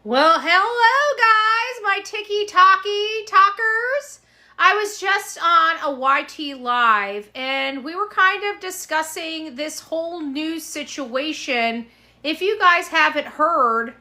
Well, hello guys, my ticky-talky talkers. I was just on a YT Live and we were kind of discussing this whole news situation. If you guys haven't heard,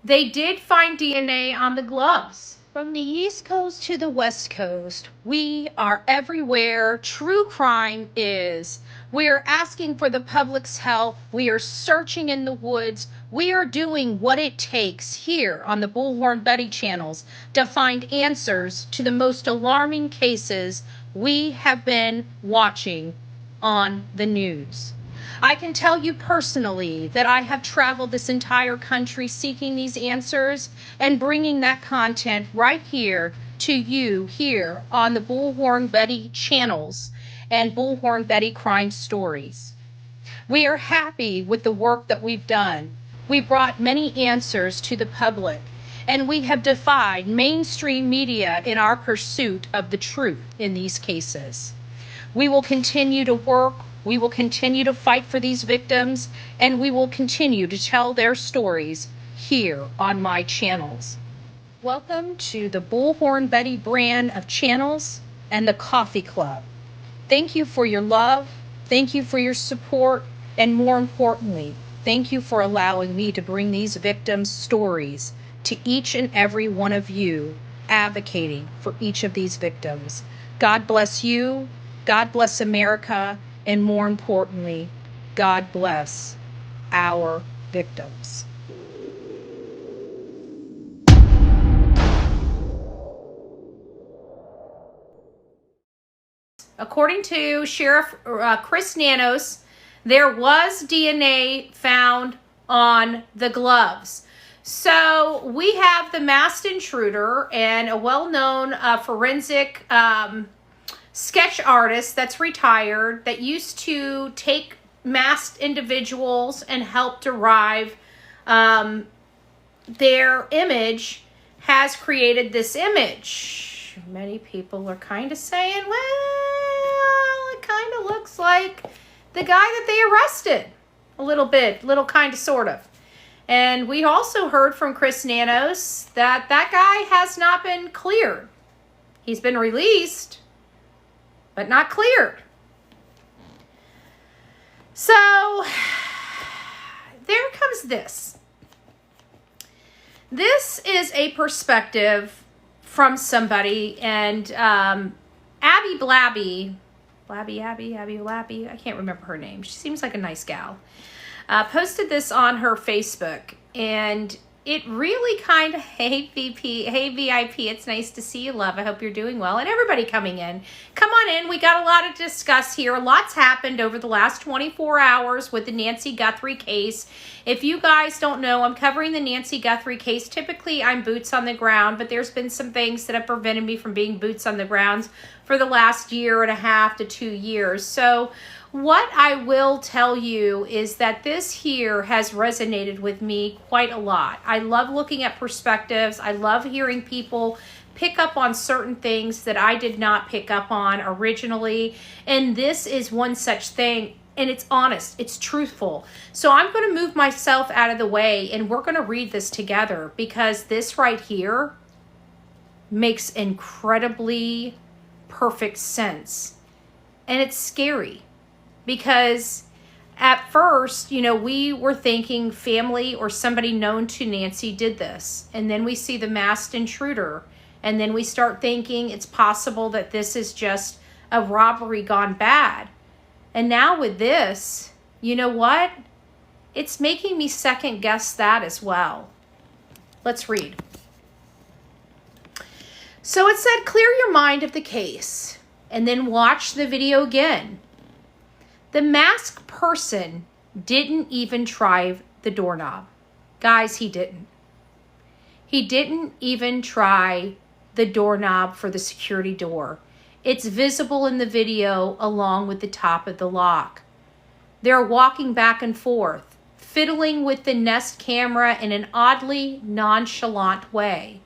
they did find DNA on the gloves. From the East Coast to the West Coast, we are everywhere. True crime is. We are asking for the public's help. We are searching in the woods. We are doing what it takes here on the Bullhorn Betty channels to find answers to the most alarming cases we have been watching on the news. I can tell you personally that I have traveled this entire country seeking these answers and bringing that content right here to you here on the Bullhorn Betty channels and Bullhorn Betty Crime Stories. We are happy with the work that we've done. We brought many answers to the public, and we have defied mainstream media in our pursuit of the truth in these cases. We will continue to work, we will continue to fight for these victims, and we will continue to tell their stories here on my channels. Welcome to the Bullhorn Betty brand of channels and the Coffee Club. Thank you for your love, thank you for your support, and more importantly, thank you for allowing me to bring these victims' stories to each and every one of you advocating for each of these victims. God bless you. God bless America, and more importantly, God bless our victims. According to Sheriff Chris Nanos, there was DNA found on the gloves. So we have the masked intruder and a well-known forensic sketch artist that's retired that used to take masked individuals and help derive their image, has created this image. Many people are kind of saying, well, it kind of looks like the guy that they arrested a little bit, kind of, sort of. And we also heard from Chris Nanos that that guy has not been cleared. He's been released, but not cleared. So there comes this. This is a perspective from somebody, and Abby Blabby, I can't remember her name. She seems like a nice gal. Posted this on her Facebook, and it really kind of, hey VP, hey VIP, it's nice to see you, love. I hope you're doing well. And everybody coming in, come on in. We got a lot to discuss here. Lots happened over the last 24 hours with the Nancy Guthrie case. If you guys don't know, I'm covering the Nancy Guthrie case. Typically, I'm boots on the ground, but there's been some things that have prevented me from being boots on the ground for the last 1.5 to 2 years. So what I will tell you is that this here has resonated with me quite a lot. I love looking at perspectives. I love hearing people pick up on certain things that I did not pick up on originally. And this is one such thing. And it's honest, it's truthful. So I'm going to move myself out of the way and we're going to read this together, because this right here makes incredibly perfect sense. And it's scary. Because at first, you know, we were thinking family or somebody known to Nancy did this. And then we see the masked intruder. And then we start thinking it's possible that this is just a robbery gone bad. And now with this, you know what? It's making me second guess that as well. Let's read. So it said, clear your mind of the case and then watch the video again. The masked person didn't even try the doorknob. Guys, he didn't. He didn't even try the doorknob for the security door. It's visible in the video along with the top of the lock. They're walking back and forth, fiddling with the Nest camera in an oddly nonchalant way.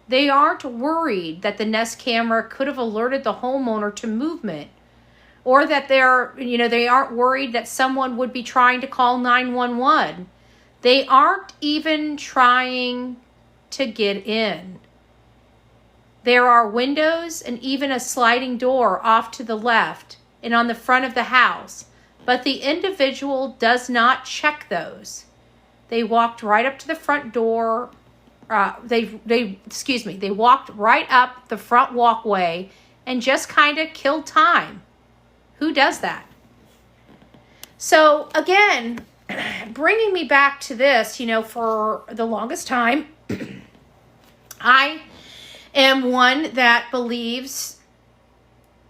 They aren't worried that the Nest camera could have alerted the homeowner to movement, or that they aren't worried that someone would be trying to call 911. They aren't even trying to get in. There are windows and even a sliding door off to the left and on the front of the house, but the individual does not check those. They walked right up to the front door. They walked right up the front walkway and just kind of killed time. Who does that? So again, bringing me back to this, for the longest time, I am one that believes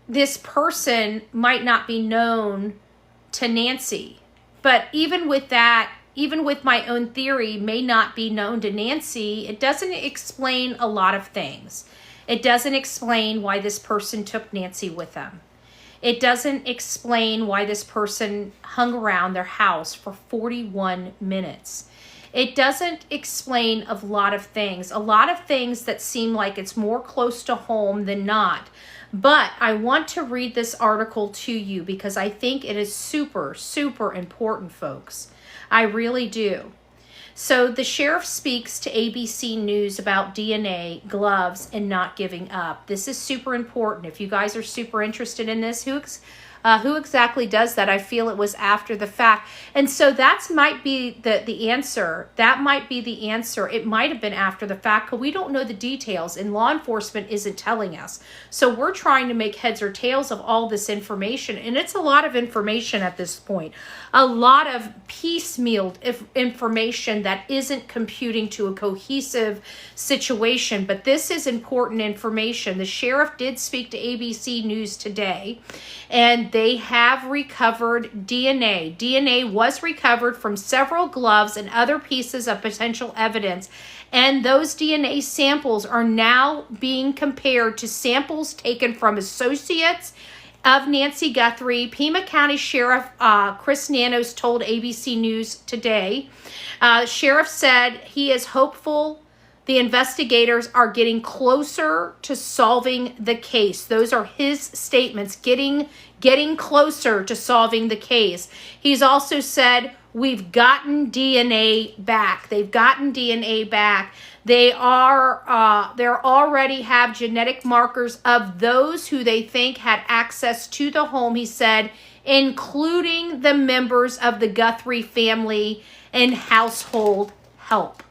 this person might not be known to Nancy. But even with that, even with my own theory may not be known to Nancy, it doesn't explain a lot of things. It doesn't explain why this person took Nancy with them. It doesn't explain why this person hung around their house for 41 minutes. It doesn't explain a lot of things that seem like it's more close to home than not. But I want to read this article to you because I think it is super, super important, folks. I really do. So the sheriff speaks to ABC News about DNA, gloves, and not giving up. This is super important. If you guys are super interested in this, who exactly does that? I feel it was after the fact. And so that might be the answer. That might be the answer. It might have been after the fact because we don't know the details and law enforcement isn't telling us. So we're trying to make heads or tails of all this information. And it's a lot of information at this point. A lot of piecemeal information that isn't computing to a cohesive situation. But this is important information. The sheriff did speak to ABC News today, and they have recovered DNA. DNA was recovered from several gloves and other pieces of potential evidence, and those DNA samples are now being compared to samples taken from associates of Nancy Guthrie. Pima County Sheriff Chris Nanos told ABC News today. Sheriff said he is hopeful the investigators are getting closer to solving the case. Those are his statements, getting closer to solving the case. He's also said, we've gotten DNA back. They've gotten DNA back. They already have genetic markers of those who they think had access to the home, he said, including the members of the Guthrie family and household help.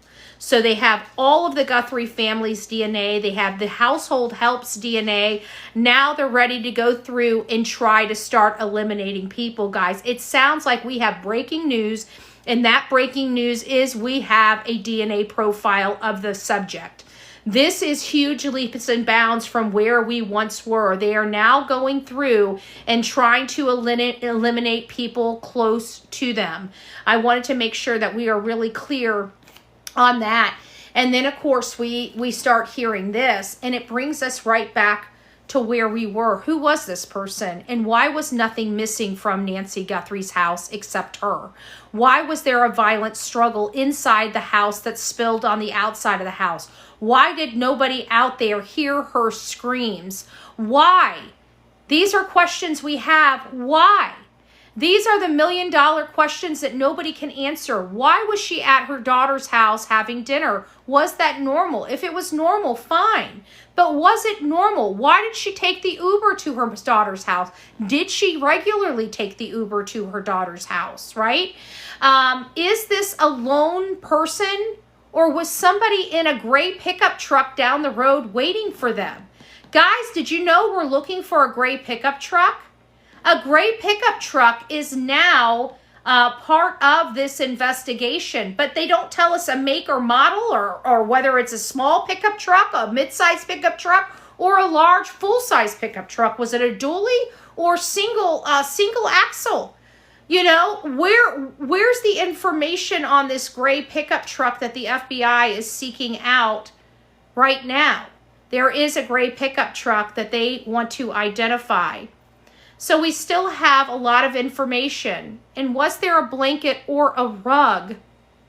So they have all of the Guthrie family's DNA. They have the household help's DNA. Now they're ready to go through and try to start eliminating people, guys. It sounds like we have breaking news, and that breaking news is we have a DNA profile of the subject. This is huge leaps and bounds from where we once were. They are now going through and trying to eliminate people close to them. I wanted to make sure that we are really clear on that. And then of course we start hearing this, and it brings us right back to where we were. Who was this person, and why was nothing missing from Nancy Guthrie's house except her? Why was there a violent struggle inside the house that spilled on the outside of the house? Why did nobody out there hear her screams? Why? These are questions we have. Why? These are the million-dollar questions that nobody can answer. Why was she at her daughter's house having dinner? Was that normal? If it was normal, fine. But was it normal? Why did she take the Uber to her daughter's house? Did she regularly take the Uber to her daughter's house, right? Is this a lone person, or was somebody in a gray pickup truck down the road waiting for them? Guys, did you know we're looking for a gray pickup truck? A gray pickup truck is now part of this investigation, but they don't tell us a make or model, or whether it's a small pickup truck, a mid-size pickup truck, or a large full-size pickup truck. Was it a dually or single axle? You know, where's the information on this gray pickup truck that the FBI is seeking out right now? There is a gray pickup truck that they want to identify. So we still have a lot of information. And was there a blanket or a rug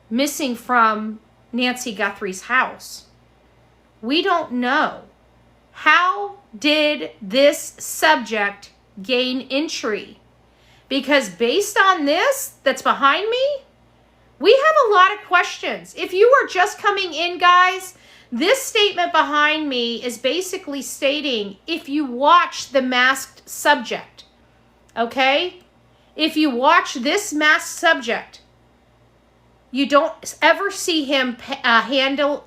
missing from Nancy Guthrie's house? We don't know. How did this subject gain entry? Because based on this that's behind me, we have a lot of questions. If you are just coming in, guys, This statement behind me is basically stating, if you watch the masked subject, okay? If you watch this masked subject, you don't ever see him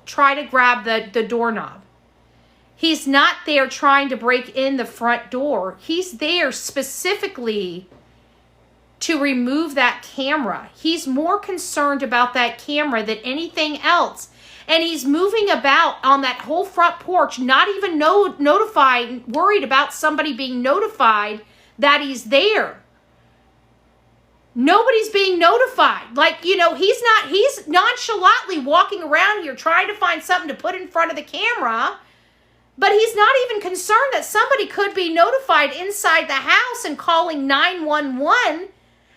try to grab the doorknob. He's not there trying to break in the front door. He's there specifically to remove that camera. He's more concerned about that camera than anything else. And he's moving about on that whole front porch, not even worried about somebody being notified that he's there. Nobody's being notified. Like, you know, he's nonchalantly walking around here trying to find something to put in front of the camera, but he's not even concerned that somebody could be notified inside the house and calling 911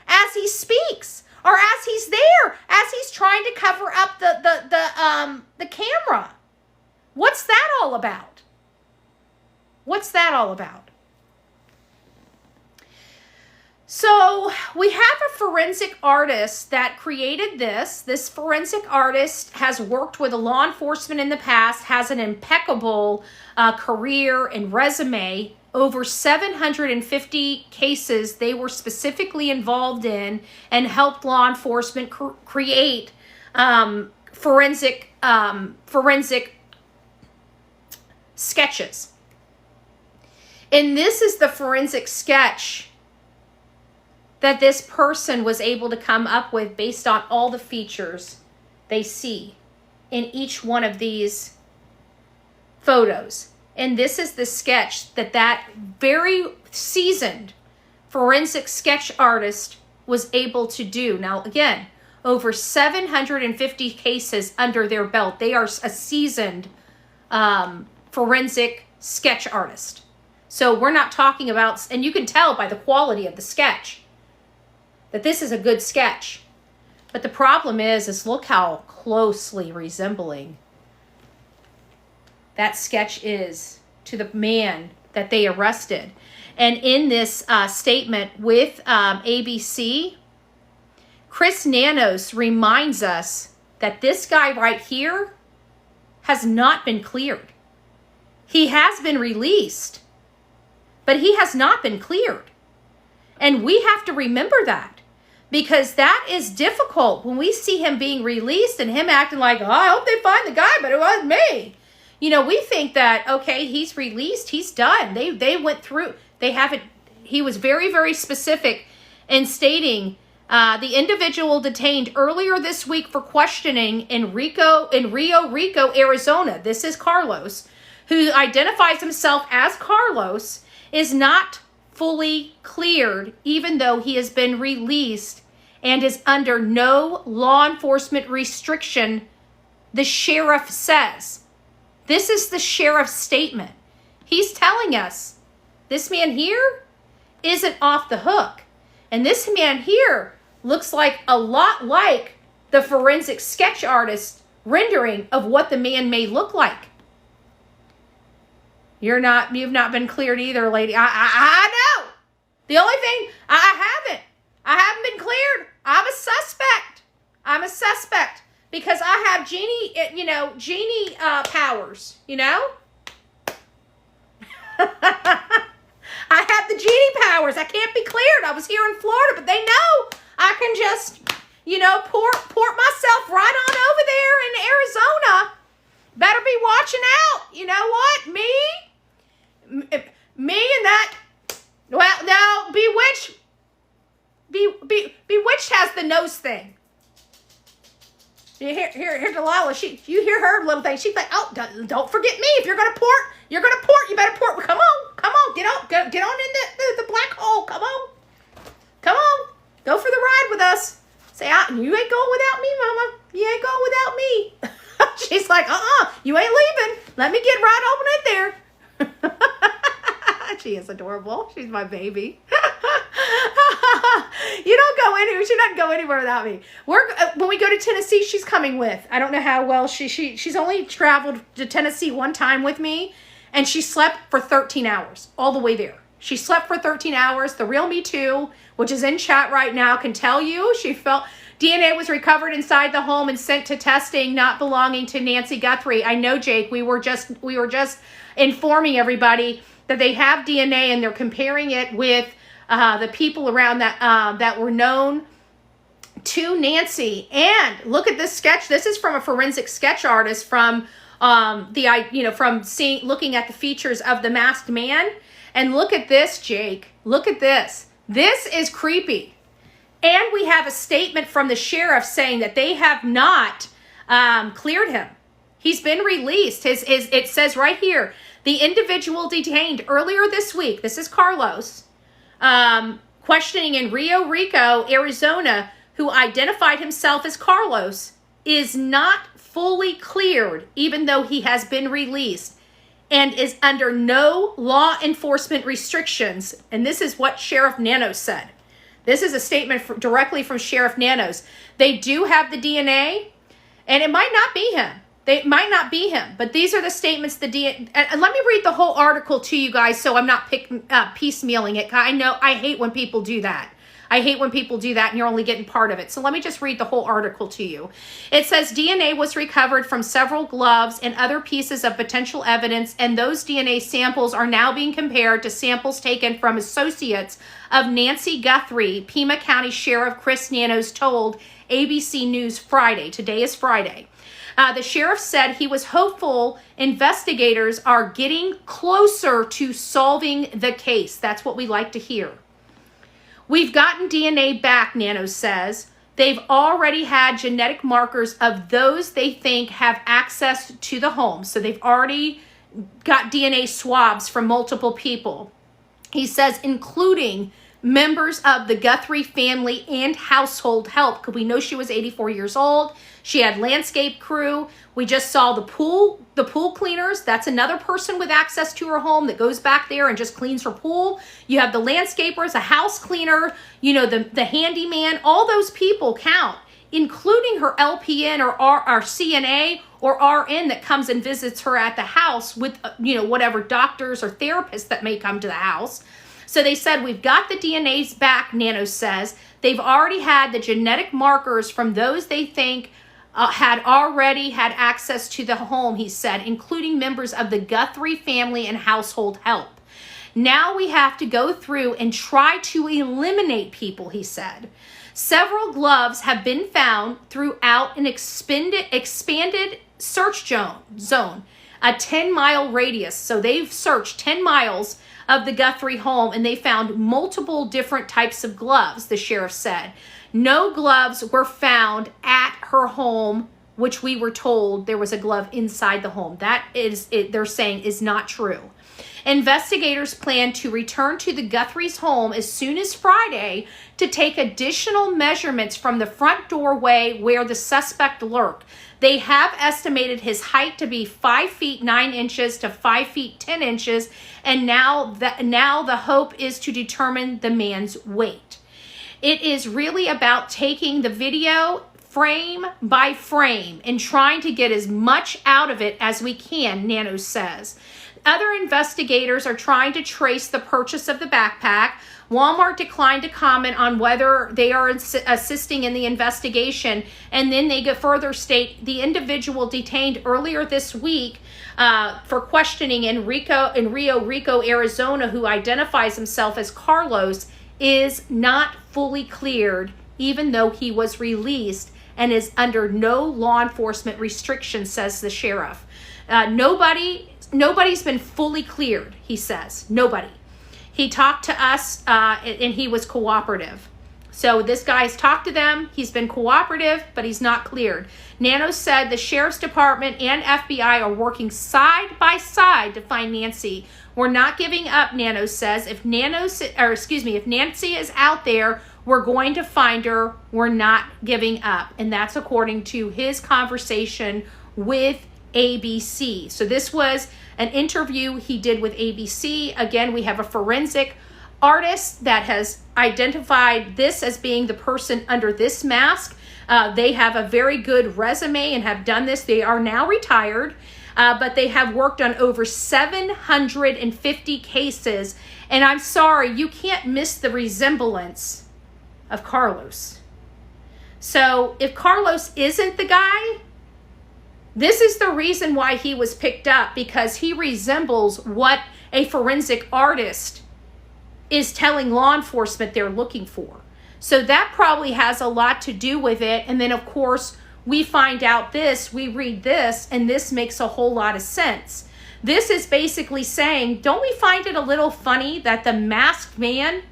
as he speaks, or as he's there, as he's trying to cover up the camera. What's that all about? What's that all about? So we have a forensic artist that created this. This forensic artist has worked with law enforcement in the past, has an impeccable career and resume. Over 750 cases they were specifically involved in and helped law enforcement create forensic sketches. And this is the forensic sketch that this person was able to come up with based on all the features they see in each one of these photos. And this is the sketch that very seasoned forensic sketch artist was able to do. Now, again, over 750 cases under their belt. They are a seasoned forensic sketch artist. So we're not talking about, and you can tell by the quality of the sketch that this is a good sketch. But the problem is look how closely resembling that sketch is to the man that they arrested. And in this statement with ABC, Chris Nanos reminds us that this guy right here has not been cleared. He has been released, but he has not been cleared. And we have to remember that, because that is difficult when we see him being released and him acting like, oh, I hope they find the guy, but it wasn't me. You know, we think that, okay, he's released, he's done. They went through, they haven't, he was very, very specific in stating the individual detained earlier this week for questioning in Rio Rico, Arizona. This is Carlos, who identifies himself as Carlos, is not fully cleared, even though he has been released and is under no law enforcement restriction, the sheriff says. This is the sheriff's statement. He's telling us this man here isn't off the hook. And this man here looks like a lot like the forensic sketch artist rendering of what the man may look like. You've not been cleared either, lady. I know. The only thing, I haven't been cleared. I'm a suspect because I have genie powers, you know? I have the genie powers. I can't be cleared. I was here in Florida, but they know I can just, port myself right on over there in Arizona. Better be watching out. You know what? Me and that, well, no, Bewitched has the nose thing. You hear Delilah, you hear her little thing. She's like, oh, don't forget me. If you're going to port, you better port. Come on, get on in the black hole. Come on, go for the ride with us. Say, you ain't going without me, mama. You ain't going without me. She's like, you ain't leaving. Let me get right on in there. She is adorable. She's my baby. You don't go anywhere. She doesn't go anywhere without me. When we go to Tennessee, she's coming with. I don't know how well she's only traveled to Tennessee one time with me, and she slept for 13 hours all the way there. She slept for 13 hours. The real Me Too, which is in chat right now, can tell you she felt DNA was recovered inside the home and sent to testing, not belonging to Nancy Guthrie. I know, Jake. We were just informing everybody that they have DNA and they're comparing it with the people around that that were known to Nancy. And look at this sketch. This is from a forensic sketch artist from looking at the features of the masked man. And look at this, Jake. Look at this. This is creepy. And we have a statement from the sheriff saying that they have not cleared him. He's been released. It says right here, the individual detained earlier this week, this is Carlos, questioning in Rio Rico, Arizona, who identified himself as Carlos, is not fully cleared, even though he has been released, and is under no law enforcement restrictions. And this is what Sheriff Nanos said. This is a statement directly from Sheriff Nanos. They do have the DNA, and it might not be him. It might not be him, but these are the statements. And let me read the whole article to you guys so I'm not piecemealing it. I know I hate when people do that. I hate when people do that and you're only getting part of it. So let me just read the whole article to you. It says DNA was recovered from several gloves and other pieces of potential evidence, and those DNA samples are now being compared to samples taken from associates of Nancy Guthrie, Pima County Sheriff Chris Nanos told ABC News Friday. Today is Friday. The sheriff said he was hopeful investigators are getting closer to solving the case. That's what we like to hear. We've gotten DNA back, Nanos says. They've already had genetic markers of those they think have access to the home. So they've already got DNA swabs from multiple people. He says, including members of the Guthrie family and household help, because we know she was 84 years old. She had landscape crew. We just saw the pool cleaners. That's another person with access to her home that goes back there and just cleans her pool. You have the landscapers, a house cleaner, you know, the handyman. All those people count, including her LPN or CNA or RN that comes and visits her at the house with, you know, whatever doctors or therapists that may come to the house. So they said, we've got the DNAs back, Nanos says. They've already had the genetic markers from those they think had already had access to the home, he said, including members of the Guthrie family and household help. Now we have to go through and try to eliminate people, he said. Several gloves have been found throughout an expanded search zone, a 10-mile radius. So they've searched 10 miles of the Guthrie home, and they found multiple different types of gloves, the sheriff said. No gloves were found at her home, which we were told there was a glove inside the home. That is, they're saying, is not true. Investigators plan to return to the Guthrie's home as soon as Friday to take additional measurements from the front doorway where the suspect lurked. They have estimated his height to be 5 feet 9 inches to 5 feet 10 inches, and now the hope is to determine the man's weight. It is really about taking the video frame by frame and trying to get as much out of it as we can, Nanos says. Other investigators are trying to trace the purchase of the backpack. Walmart declined to comment on whether they are assisting in the investigation. And then they further state the individual detained earlier this week for questioning in Rio Rico, Arizona, who identifies himself as Carlos, is not fully cleared, even though he was released and is under no law enforcement restrictions, says the sheriff. Nobody's been fully cleared, he says. Nobody. He talked to us and he was cooperative. So this guy's talked to them. He's been cooperative, but he's not cleared. Nanos said the sheriff's department and FBI are working side by side to find Nancy. We're not giving up, Nanos says. If Nancy is out there, we're going to find her. We're not giving up. And that's according to his conversation with ABC. So this was an interview he did with ABC. Again, we have a forensic artist that has identified this as being the person under this mask. They have a very good resume and have done this. They are now retired. but they have worked on over 750 cases. And I'm sorry, you can't miss the resemblance of Carlos. So if Carlos isn't the guy, this is the reason why he was picked up, because he resembles what a forensic artist is telling law enforcement they're looking for. So that probably has a lot to do with it. And then, of course, we find out this, we read this, and this makes a whole lot of sense. This is basically saying, don't we find it a little funny that the masked man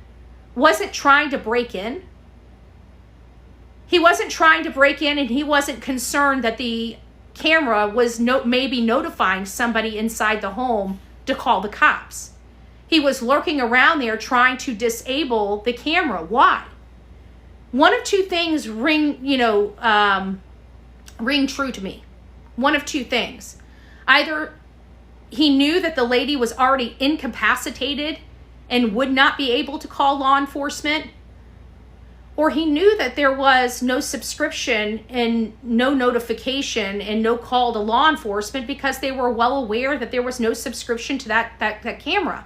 wasn't trying to break in? He wasn't trying to break in, and he wasn't concerned that the camera was maybe notifying somebody inside the home to call the cops. He was lurking around there trying to disable the camera. Why? One of two things ring true to me. One of two things. Either he knew that the lady was already incapacitated and would not be able to call law enforcement, or he knew that there was no subscription and no notification and no call to law enforcement because they were well aware that there was no subscription to that camera.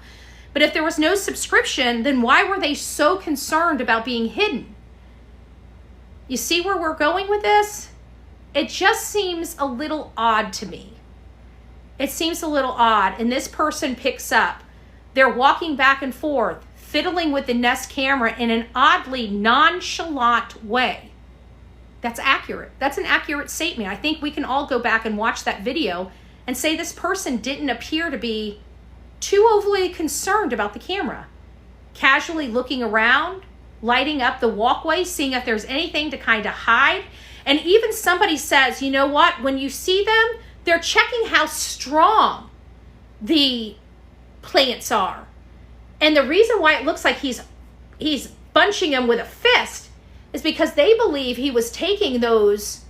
But if there was no subscription, then why were they so concerned about being hidden? You see where we're going with this? It just seems a little odd to me. It seems a little odd. And this person picks up. They're walking back and forth, fiddling with the Nest camera in an oddly nonchalant way. That's accurate. That's an accurate statement. I think we can all go back and watch that video and say this person didn't appear to be too overly concerned about the camera. Casually looking around, lighting up the walkway, seeing if there's anything to kind of hide. And even somebody says, you know what, when you see them, they're checking how strong the plants are. And the reason why it looks like he's bunching them with a fist is because they believe he was taking those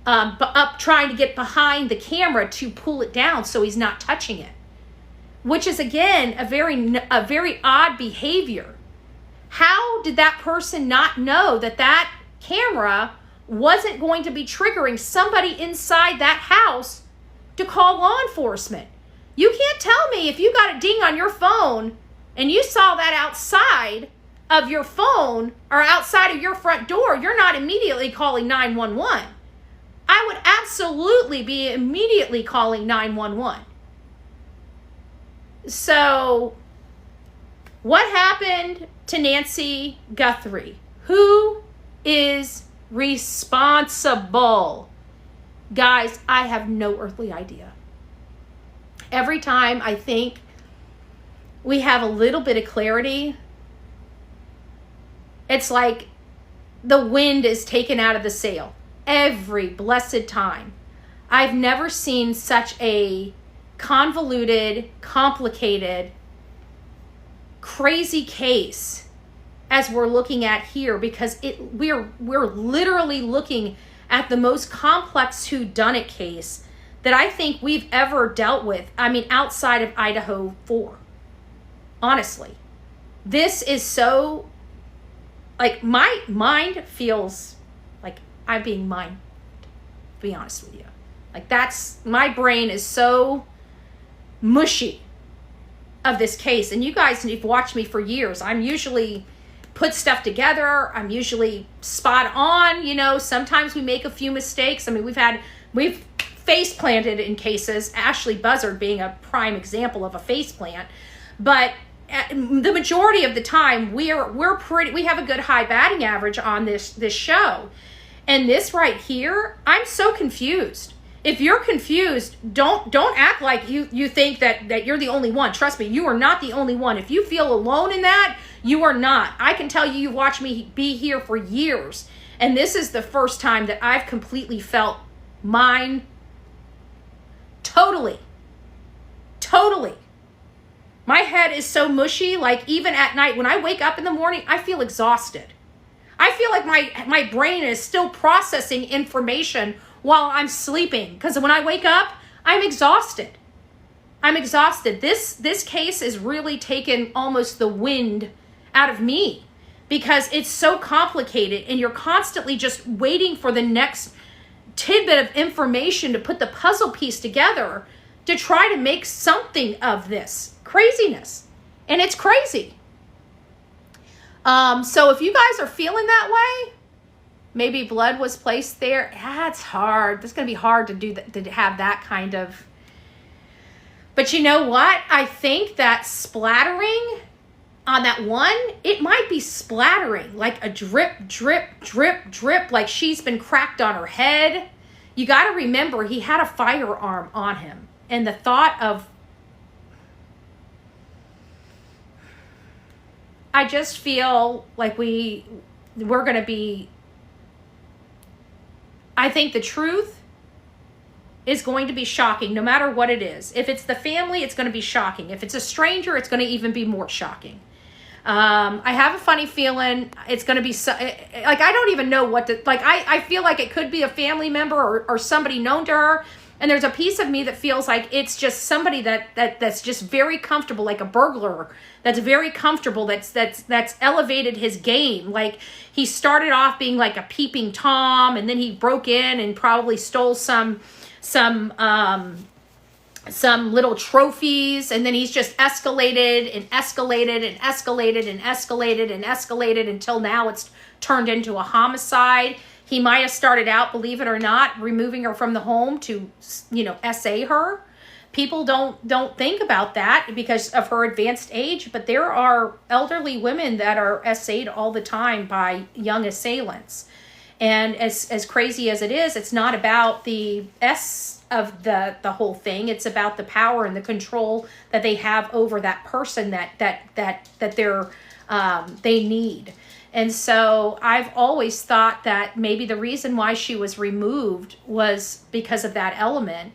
up, trying to get behind the camera to pull it down so he's not touching it. Which is, again, a very odd behavior. How did that person not know that that camera wasn't going to be triggering somebody inside that house to call law enforcement? You can't tell me if you got a ding on your phone and you saw that outside of your phone or outside of your front door, you're not immediately calling 911. I would absolutely be immediately calling 911. So, what happened to Nancy Guthrie? Who is responsible? Guys, I have no earthly idea. Every time I think we have a little bit of clarity, it's like the wind is taken out of the sail. Every blessed time. I've never seen such a convoluted, complicated, crazy case as we're looking at here, because we're literally looking at the most complex whodunit case that I think we've ever dealt with. I mean, outside of Idaho 4. Honestly, this is so, like, my mind feels like I'm being mined, to be honest with you. Like, my brain is so mushy of this case. And you guys, you've watched me for years. I'm usually put stuff together. I'm usually spot on. Sometimes we make a few mistakes. I mean, we've face planted in cases, Ashley Buzzard being a prime example of a face plant. But the majority of the time, we have a good high batting average on this show. And this right here, I'm so confused. If you're confused, don't act like you think that you're the only one. Trust me, you are not the only one. If you feel alone in that, you are not. I can tell you've watched me be here for years. And this is the first time that I've completely felt mine totally. My head is so mushy, like even at night, when I wake up in the morning, I feel exhausted. I feel like my brain is still processing information while I'm sleeping, because when I wake up, I'm exhausted. This case is really taken almost the wind out of me, because it's so complicated and you're constantly just waiting for the next tidbit of information to put the puzzle piece together to try to make something of this craziness. And it's crazy. So if you guys are feeling that way, maybe blood was placed there. Yeah, it's hard. It's going to be hard to do that, to have that kind of. But you know what? I think that splattering on that one, it might be splattering like a drip, drip, drip, drip, like she's been cracked on her head. You got to remember, he had a firearm on him. And the thought of, I just feel like we're going to be, I think the truth is going to be shocking no matter what it is. If it's the family, it's going to be shocking. If it's a stranger, it's going to even be more shocking. I have a funny feeling it's going to be like, I don't even know what to, like, I feel like it could be a family member or somebody known to her. And there's a piece of me that feels like it's just somebody that's just very comfortable, like a burglar that's very comfortable, that's elevated his game. Like, he started off being like a peeping Tom, and then he broke in and probably stole some little trophies, and then he's just escalated and escalated and escalated and escalated and escalated until now it's turned into a homicide. He might have started out, believe it or not, removing her from the home to, SA her. People don't think about that because of her advanced age, but there are elderly women that are SA'd all the time by young assailants. And as crazy as it is, it's not about the S of the whole thing. It's about the power and the control that they have over that person that they need. And so I've always thought that maybe the reason why she was removed was because of that element.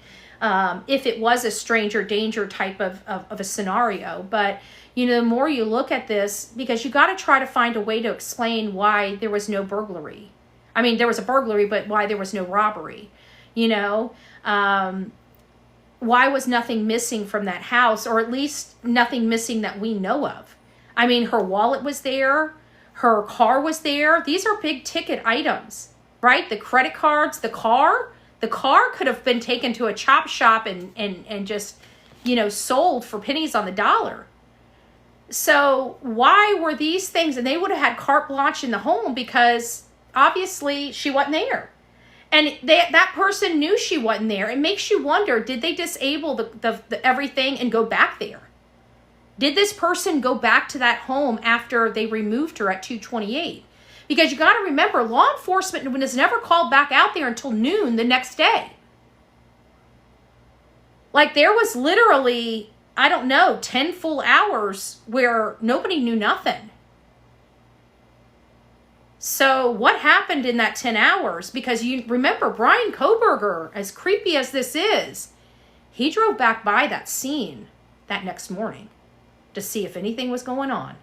If it was a stranger danger type of a scenario. But, the more you look at this, because you got to try to find a way to explain why there was no burglary. I mean, there was a burglary, but why there was no robbery, why was nothing missing from that house, or at least nothing missing that we know of? I mean, her wallet was there. Her car was there. These are big ticket items, right? The credit cards, the car could have been taken to a chop shop and just, sold for pennies on the dollar. So why were these things? And they would have had carte blanche in the home because obviously she wasn't there. And that person knew she wasn't there. It makes you wonder, did they disable the everything and go back there? Did this person go back to that home after they removed her at 228? Because you got to remember, law enforcement was never called back out there until noon the next day. Like, there was literally, 10 full hours where nobody knew nothing. So what happened in that 10 hours? Because you remember, Brian Koberger, as creepy as this is, he drove back by that scene that next morning to see if anything was going on.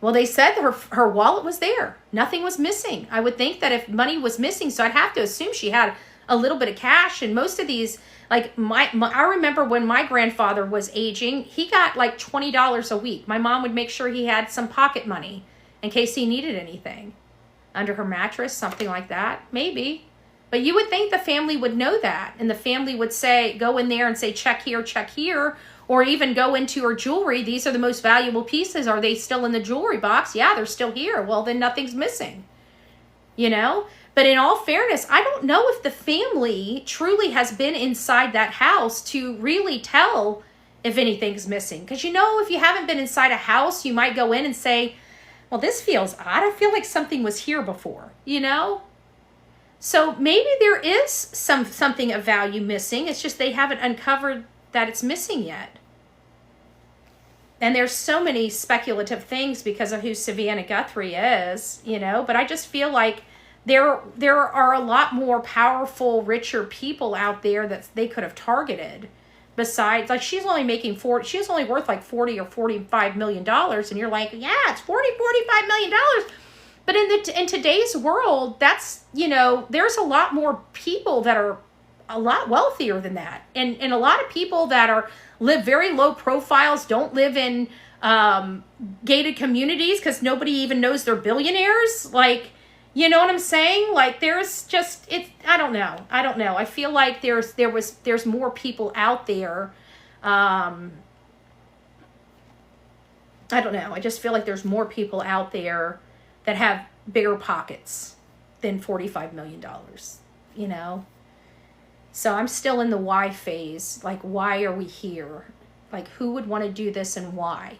Well, they said her wallet was there. Nothing was missing. I would think that if money was missing, so I'd have to assume she had a little bit of cash. And most of these, like I remember when my grandfather was aging, he got like $20 a week. My mom would make sure he had some pocket money in case he needed anything. Under her mattress, something like that, maybe. But you would think the family would know that. And the family would go in there and say, check here. Or even go into her jewelry. These are the most valuable pieces. Are they still in the jewelry box? Yeah, they're still here. Well, then nothing's missing. But in all fairness, I don't know if the family truly has been inside that house to really tell if anything's missing. Because if you haven't been inside a house, you might go in and say, well, this feels odd. I feel like something was here before, So maybe there is something of value missing. It's just they haven't uncovered that it's missing yet. And there's so many speculative things because of who Savannah Guthrie is, but I just feel like there are a lot more powerful, richer people out there that they could have targeted. Besides, like, she's only worth like 40 or 45 million dollars, and you're like, yeah, it's 45 million dollars. But in today's world, that's, there's a lot more people that are a lot wealthier than that. And a lot of people that live very low profiles, don't live in gated communities because nobody even knows they're billionaires. Like, You know what I'm saying? Like there's just I don't know. I feel like there's more people out there. I don't know. I just feel like there's more people out there that have bigger pockets than $45 million, you know? So I'm still in the why phase. Like, why are we here? Like, who would want to do this and why?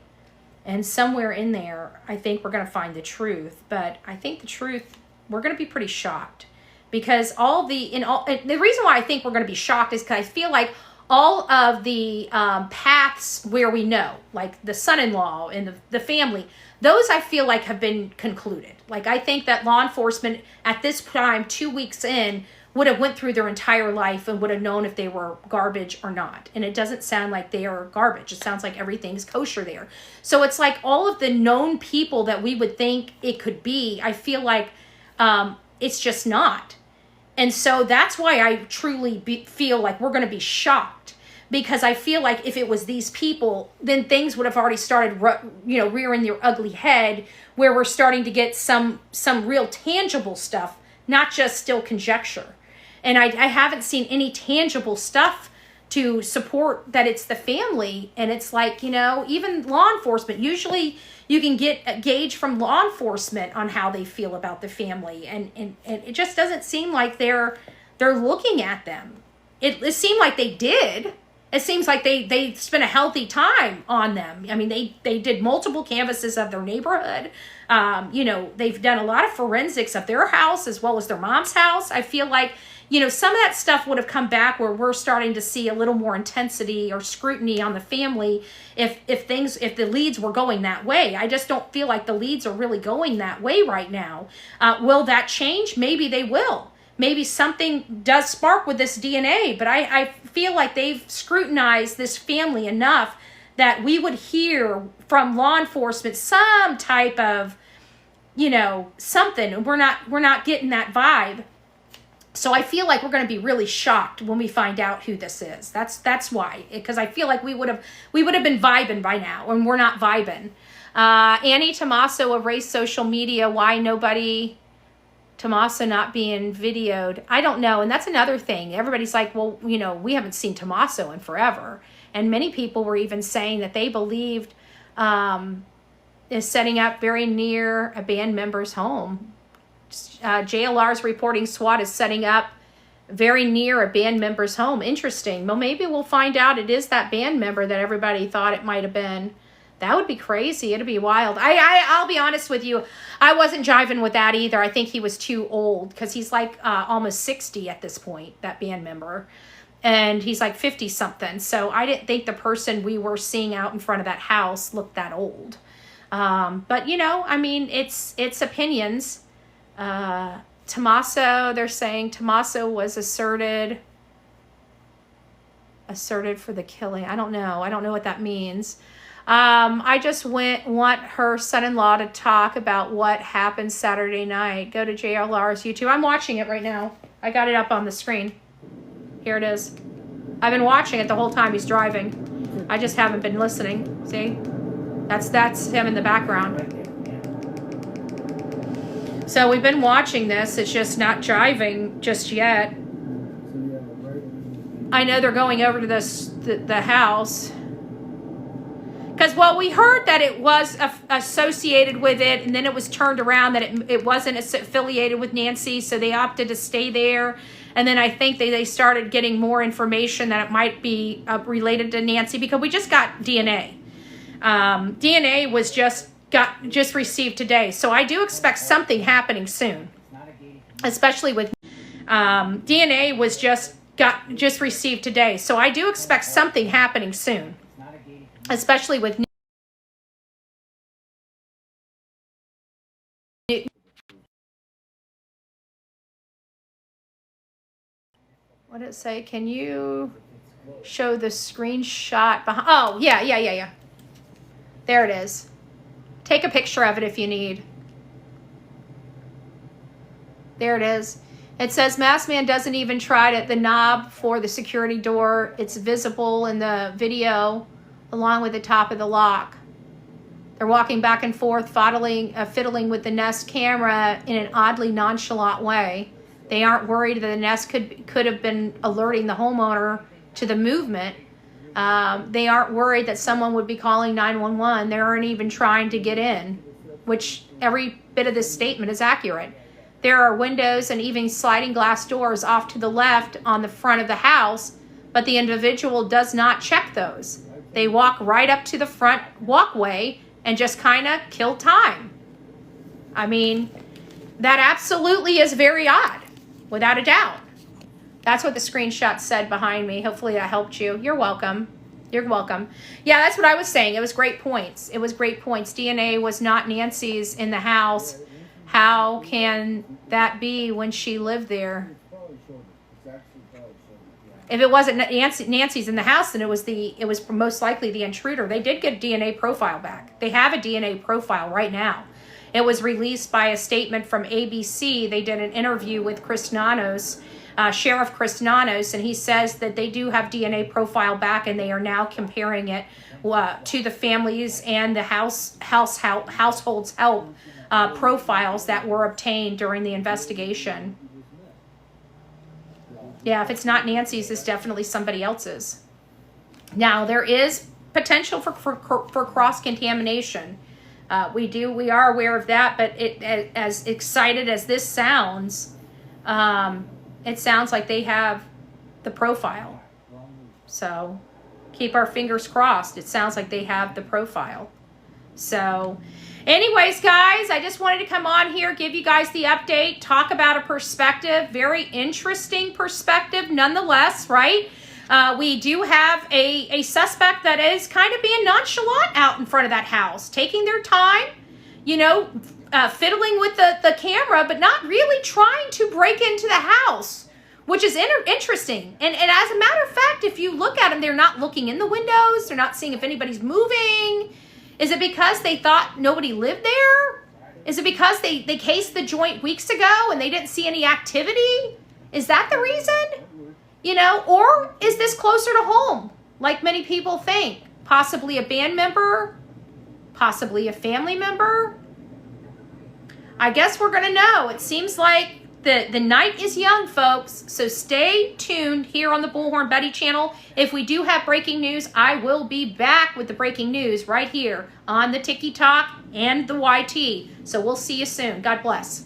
And somewhere in there, I think we're going to find the truth. But I think the truth, we're going to be pretty shocked. Because the reason why I think we're going to be shocked is because I feel like all of the paths where we know, like the son-in-law and the family, those I feel like have been concluded. Like I think that law enforcement at this time, 2 weeks in, would have went through their entire life and would have known if they were garbage or not. And it doesn't sound like they are garbage. It sounds like everything's kosher there. So it's like all of the known people that we would think it could be, I feel like it's just not. And so that's why I truly feel like we're going to be shocked, because I feel like if it was these people, then things would have already started, rearing their ugly head, where we're starting to get some real tangible stuff, not just still conjecture. And I haven't seen any tangible stuff to support that it's the family. And it's like, even law enforcement, usually you can get a gauge from law enforcement on how they feel about the family. And it just doesn't seem like they're looking at them. It seemed like they did. It seems like they spent a healthy time on them. I mean, they did multiple canvases of their neighborhood. They've done a lot of forensics of their house as well as their mom's house. I feel like, some of that stuff would have come back where we're starting to see a little more intensity or scrutiny on the family if the leads were going that way. I just don't feel like the leads are really going that way right now. Will that change? Maybe they will. Maybe something does spark with this DNA, but I feel like they've scrutinized this family enough that we would hear from law enforcement some type of, something. We're not getting that vibe. So I feel like we're going to be really shocked when we find out who this is. That's why, because I feel like we would have been vibing by now, and we're not vibing. Annie Tommaso erased social media. Why nobody? Tommaso not being videoed. I don't know. And that's another thing. Everybody's like, well, we haven't seen Tommaso in forever. And many people were even saying that they believed is setting up very near a band member's home. JLR's reporting SWAT is setting up very near a band member's home. Interesting. Well, maybe we'll find out it is that band member that everybody thought it might have been. That would be crazy. It'd be wild. I'll be honest with you. I wasn't jiving with that either. I think he was too old, because he's like almost 60 at this point, that band member. And he's like 50 something. So I didn't think the person we were seeing out in front of that house looked that old. But it's opinions. Tommaso, they're saying Tommaso was asserted for the killing. I don't know what that means. I just want her son-in-law to talk about what happened Saturday night. Go to JLR's YouTube. I'm watching it right now. I got it up on the screen. Here it is. I've been watching it the whole time he's driving. I just haven't been listening. See? That's him in the background. So we've been watching this. It's just not jiving just yet. I know they're going over to the house. Because, we heard that it was associated with it, and then it was turned around that it wasn't affiliated with Nancy, so they opted to stay there. And then I think they started getting more information that it might be related to Nancy, because we just got DNA. DNA was just received today. So I do expect something happening soon, especially with DNA was just received today. So I do expect something happening soon, especially with what did it say? Can you show the screenshot behind? Oh, yeah. There it is. Take a picture of it if you need. There it is. It says masked man doesn't even try the knob for the security door. It's visible in the video along with the top of the lock. They're walking back and forth, fiddling with the Nest camera in an oddly nonchalant way. They aren't worried that the Nest could have been alerting the homeowner to the movement. They aren't worried that someone would be calling 911. They aren't even trying to get in, which every bit of this statement is accurate. There are windows and even sliding glass doors off to the left on the front of the house, but the individual does not check those. They walk right up to the front walkway and just kind of kill time. I mean, that absolutely is very odd, without a doubt. That's what the screenshot said behind me. Hopefully that helped you. You're welcome. You're welcome. Yeah, that's what I was saying. It was great points. It was great points. DNA was not Nancy's in the house. How can that be when she lived there? If it wasn't Nancy's in the house, then it was most likely the intruder. They did get a DNA profile back. They have a DNA profile right now. It was released by a statement from ABC. They did an interview with Chris Nanos, Sheriff Chris Nanos, and he says that they do have DNA profile back, and they are now comparing it to the families and the household's help profiles that were obtained during the investigation. Yeah, if it's not Nancy's, it's definitely somebody else's. Now, there is potential for cross-contamination. We are aware of that, but as excited as this sounds, it sounds like they have the profile. So keep our fingers crossed. It sounds like they have the profile. So anyways, guys, I just wanted to come on here, give you guys the update, talk about a perspective, very interesting perspective nonetheless, right? We do have a suspect that is kind of being nonchalant out in front of that house, taking their time, you know, fiddling with the camera, but not really trying to break into the house, which is interesting. And as a matter of fact, if you look at them, they're not looking in the windows. They're not seeing if anybody's moving. Is it because they thought nobody lived there? Is it because they cased the joint weeks ago and they didn't see any activity? Is that the reason? You know, or is this closer to home, like many people think? Possibly a band member? Possibly a family member? I guess we're going to know. It seems like the night is young, folks, so stay tuned here on the Bullhorn Betty channel. If we do have breaking news, I will be back with the breaking news right here on the TikTok and the YT. So we'll see you soon. God bless.